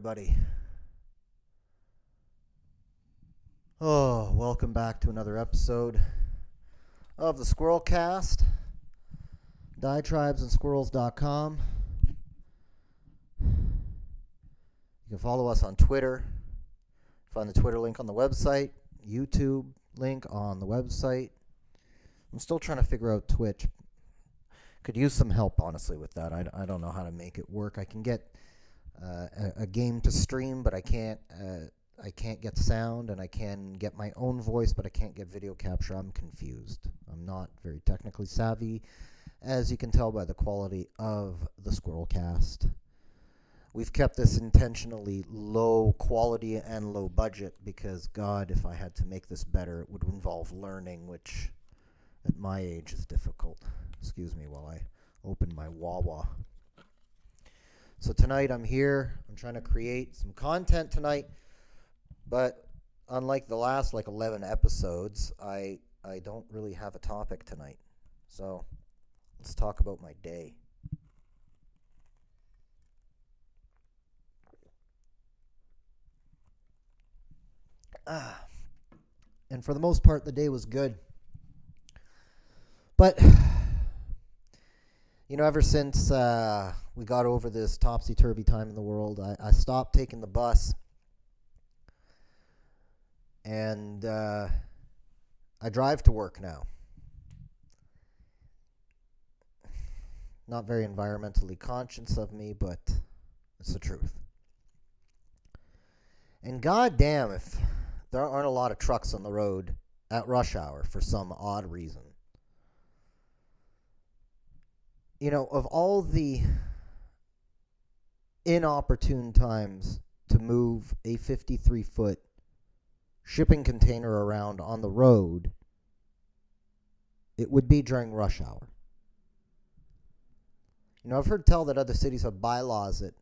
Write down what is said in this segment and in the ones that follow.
everybody. Oh, welcome back to another episode of the Squirrel Cast. DietribesandSquirrels.com. You can follow us on Twitter. Find the Twitter link on the website. YouTube link on the website. I'm still trying to figure out Twitch. Could use some help, honestly, with that. I don't know how to make it work. I can get a game to stream, but I can't get sound, and I can get my own voice, but I can't get video capture. I'm confused. I'm not very technically savvy, as you can tell by the quality of the Squirrel Cast. We've kept this intentionally low quality and low budget because, God, if I had to make this better, it would involve learning, which at my age is difficult. Excuse me while I open my Wawa. So tonight I'm here. I'm trying to create some content tonight. But unlike the last 11 episodes, I don't really have a topic tonight. So let's talk about my day. And for the most part, the day was good. But, ever since we got over this topsy-turvy time in the world, I stopped taking the bus. And I drive to work now. Not very environmentally conscious of me, but it's the truth. And goddamn if there aren't a lot of trucks on the road at rush hour for some odd reason. Of all the inopportune times to move a 53-foot shipping container around on the road, it would be during rush hour. I've heard tell that other cities have bylaws that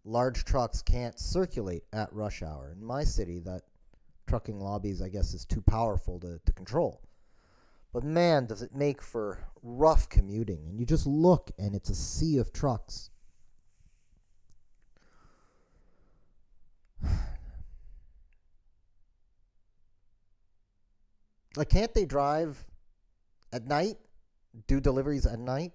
large trucks can't circulate at rush hour. In my city, that trucking lobbies, I guess, is too powerful to control. But man, does it make for rough commuting. And you just look and it's a sea of trucks. Can't they drive at night? Do deliveries at night?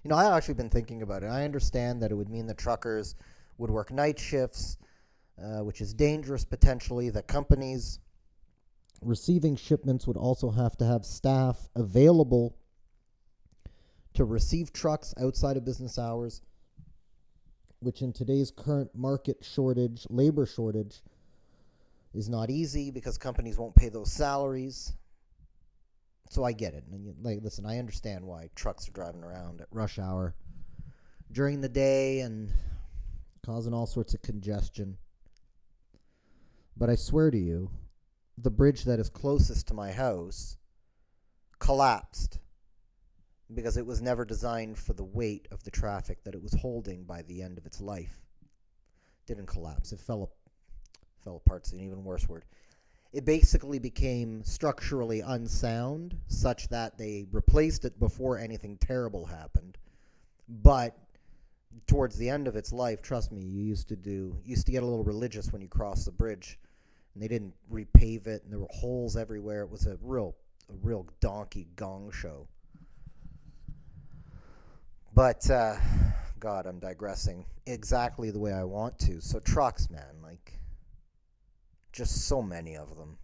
I've actually been thinking about it. I understand that it would mean the truckers would work night shifts, which is dangerous potentially. That companies receiving shipments would also have to have staff available to receive trucks outside of business hours, which in today's current labor shortage, is not easy because companies won't pay those salaries. So I get it. And listen, I understand why trucks are driving around at rush hour during the day and causing all sorts of congestion. But I swear to you, the bridge that is closest to my house collapsed because it was never designed for the weight of the traffic that it was holding by the end of its life. It didn't collapse. It fell apart. It's an even worse word. It basically became structurally unsound, such that they replaced it before anything terrible happened. But towards the end of its life, trust me, you used to get a little religious when you crossed the bridge, and they didn't repave it, and there were holes everywhere. It was a real donkey gong show. But God, I'm digressing exactly the way I want to. So trucks, man, just so many of them.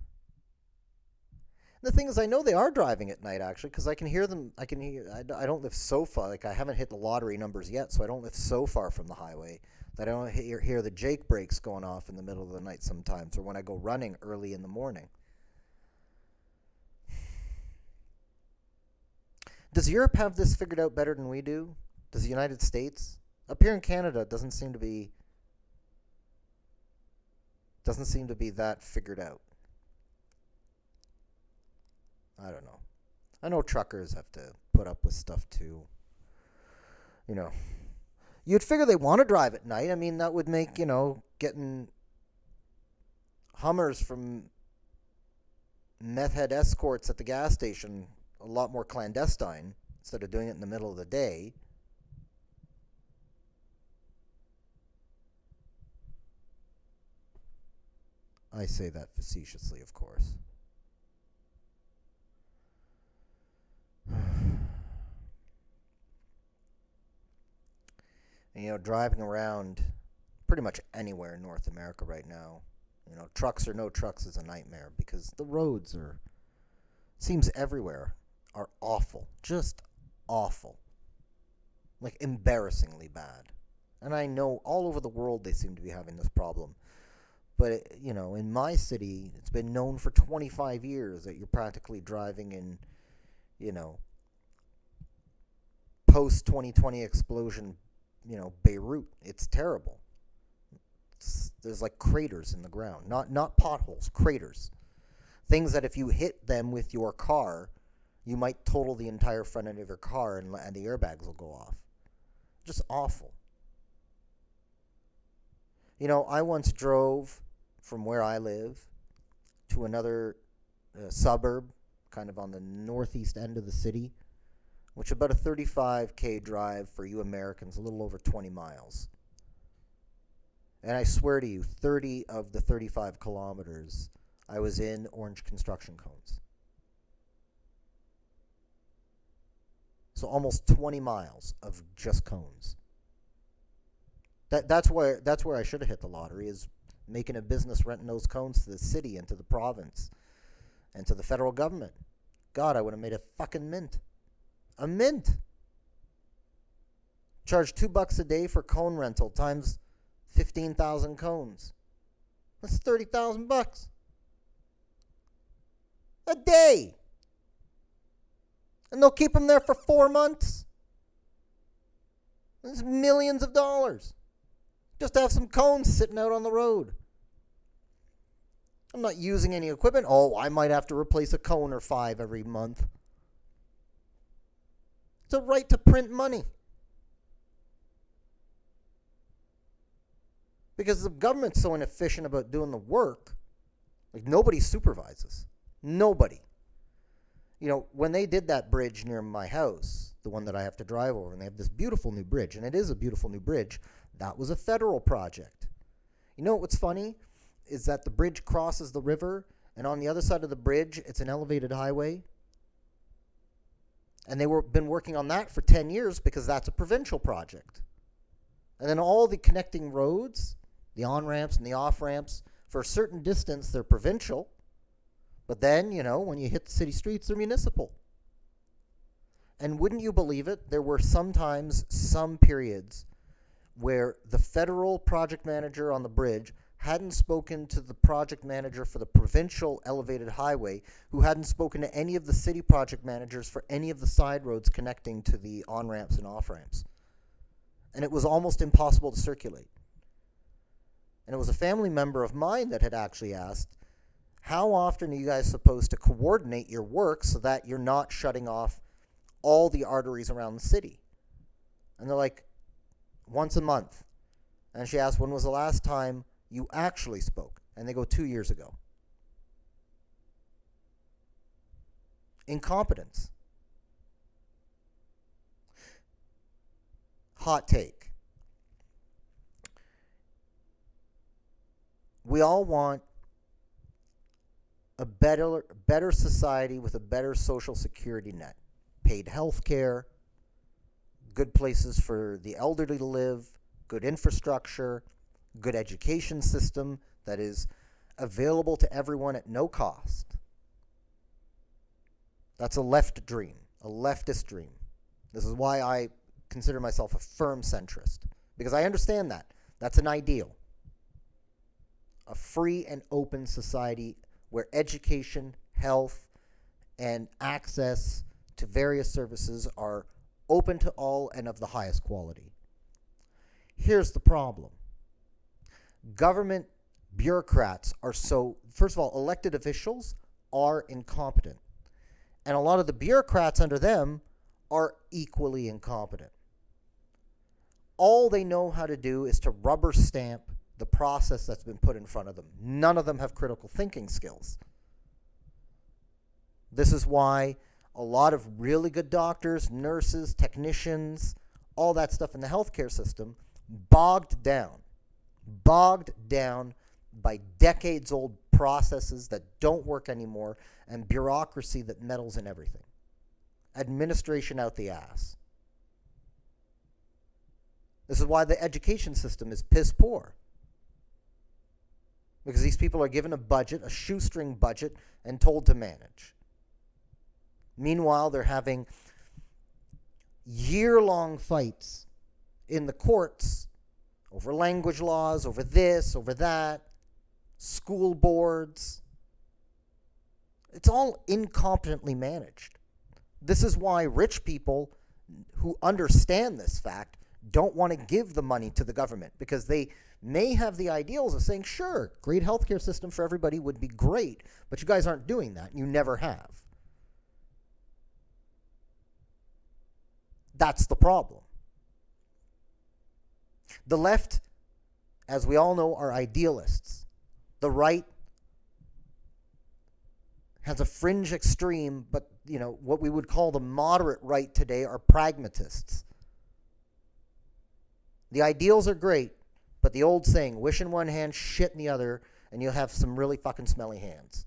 And the thing is, I know they are driving at night, actually, because I can hear them. I don't live so far. I haven't hit the lottery numbers yet, so I don't live so far from the highway that I don't hear the Jake brakes going off in the middle of the night sometimes, or when I go running early in the morning. Does Europe have this figured out better than we do? Does the United States? Up here in Canada, it doesn't seem to be that figured out. I don't know. I know truckers have to put up with stuff too. You'd figure they want to drive at night. I mean, that would make, getting Hummers from meth head escorts at the gas station a lot more clandestine instead of doing it in the middle of the day. I say that facetiously, of course. And, driving around pretty much anywhere in North America right now, trucks or no trucks is a nightmare because the roads seems everywhere, are awful. Just awful. Like embarrassingly bad. And I know all over the world they seem to be having this problem. But, in my city, it's been known for 25 years that you're practically driving in, post-2020 explosion, Beirut. It's terrible. There's like craters in the ground. Not potholes, craters. Things that if you hit them with your car, you might total the entire front end of your car and the airbags will go off. Just awful. I once drove from where I live to another suburb, kind of on the northeast end of the city, which is about a 35K drive for you Americans, a little over 20 miles. And I swear to you, 30 of the 35 kilometers, I was in orange construction cones. So almost 20 miles of just cones. That's where I should have hit the lottery, is making a business renting those cones to the city and to the province and to the federal government. God, I would have made a fucking mint. A mint. Charge $2 a day for cone rental times 15,000 cones. That's $30,000 a day. And they'll keep them there for 4 months. That's millions of dollars. Just to have some cones sitting out on the road. I'm not using any equipment. Oh, I might have to replace a cone or 5 every month. It's a right to print money. Because the government's so inefficient about doing the work, like nobody supervises. Nobody. When they did that bridge near my house, the one that I have to drive over, and they have this beautiful new bridge, and it is a beautiful new bridge, that was a federal project. What's funny is that the bridge crosses the river, and on the other side of the bridge, it's an elevated highway. And they been working on that for 10 years because that's a provincial project. And then all the connecting roads, the on-ramps and the off-ramps, for a certain distance, they're provincial. But then, when you hit the city streets, they're municipal. And wouldn't you believe it, there were sometimes some periods where the federal project manager on the bridge hadn't spoken to the project manager for the provincial elevated highway, who hadn't spoken to any of the city project managers for any of the side roads connecting to the on-ramps and off-ramps. And it was almost impossible to circulate. And it was a family member of mine that had actually asked, how often are you guys supposed to coordinate your work so that you're not shutting off all the arteries around the city? And they're like, once a month. And she asked, when was the last time you actually spoke? And they go, 2 years ago. Incompetence. Hot take. We all want a better society with a better social security net. Paid health care, good places for the elderly to live, good infrastructure, good education system that is available to everyone at no cost. That's a left dream, a leftist dream. This is why I consider myself a firm centrist, because I understand that. That's an ideal. A free and open society where education, health, and access to various services are open to all and of the highest quality. Here's the problem. Government bureaucrats are first of all, elected officials are incompetent. And a lot of the bureaucrats under them are equally incompetent. All they know how to do is to rubber stamp the process that's been put in front of them. None of them have critical thinking skills. This is why a lot of really good doctors, nurses, technicians, all that stuff in the healthcare system, bogged down by decades-old processes that don't work anymore, and bureaucracy that meddles in everything. Administration out the ass. This is why the education system is piss poor. Because these people are given a budget, a shoestring budget, and told to manage. Meanwhile, they're having year-long fights in the courts over language laws, over this, over that, school boards. It's all incompetently managed. This is why rich people who understand this fact don't want to give the money to the government, because they may have the ideals of saying, sure, great healthcare system for everybody would be great, but you guys aren't doing that. You never have. That's the problem. The left, as we all know, are idealists. The right has a fringe extreme, but what we would call the moderate right today are pragmatists. The ideals are great, but the old saying, wish in one hand, shit in the other, and you'll have some really fucking smelly hands.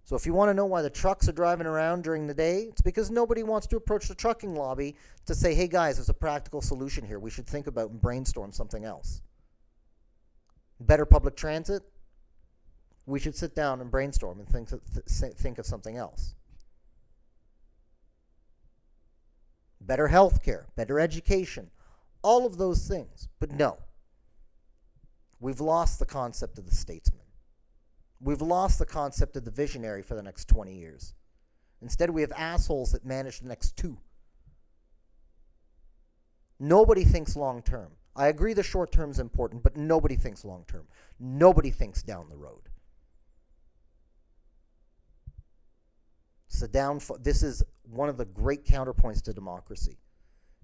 So if you want to know why the trucks are driving around during the day, it's because nobody wants to approach the trucking lobby to say, hey guys, there's a practical solution here. We should think about and brainstorm something else. Better public transit? We should sit down and brainstorm and think of something else. Better healthcare, better education, all of those things. But no, we've lost the concept of the statesman. We've lost the concept of the visionary for the next 20 years. Instead, we have assholes that manage the next 2. Nobody thinks long term. I agree the short term is important, but nobody thinks long term. Nobody thinks down the road. So this is one of the great counterpoints to democracy,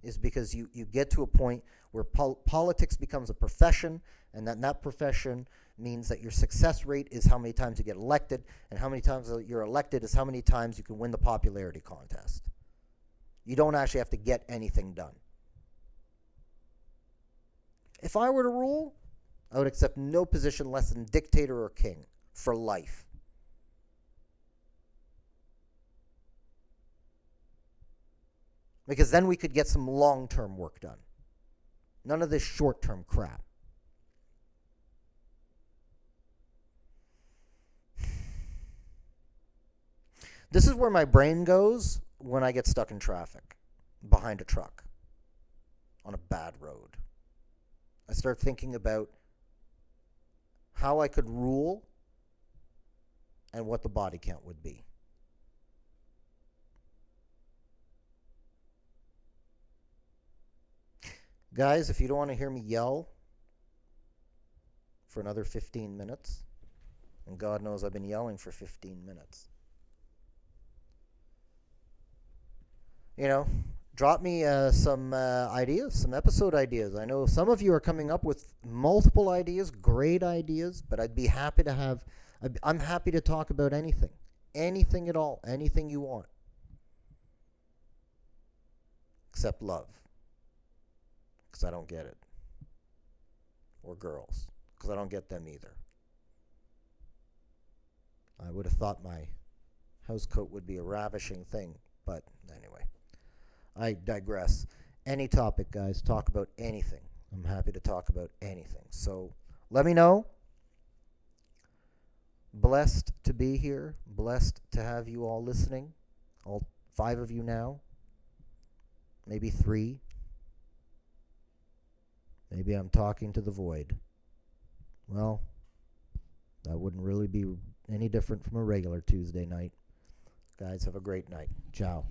is because you get to a point where politics becomes a profession, and that profession means that your success rate is how many times you get elected, and how many times you're elected is how many times you can win the popularity contest. You don't actually have to get anything done. If I were to rule, I would accept no position less than dictator or king for life. Because then we could get some long-term work done. None of this short-term crap. This is where my brain goes when I get stuck in traffic behind a truck on a bad road. I start thinking about how I could rule and what the body count would be. Guys, if you don't want to hear me yell for another 15 minutes, and God knows I've been yelling for 15 minutes, drop me some ideas, some episode ideas. I know some of you are coming up with multiple ideas, great ideas, but I'd be happy to I'm happy to talk about anything. Anything at all. Anything you want. Except love. Because I don't get it. Or girls. Because I don't get them either. I would have thought my housecoat would be a ravishing thing, but anyway. I digress. Any topic, guys. Talk about anything. I'm happy to talk about anything. So let me know. Blessed to be here. Blessed to have you all listening. All 5 of you now. Maybe 3. Maybe I'm talking to the void. Well, that wouldn't really be any different from a regular Tuesday night. Guys, have a great night. Ciao.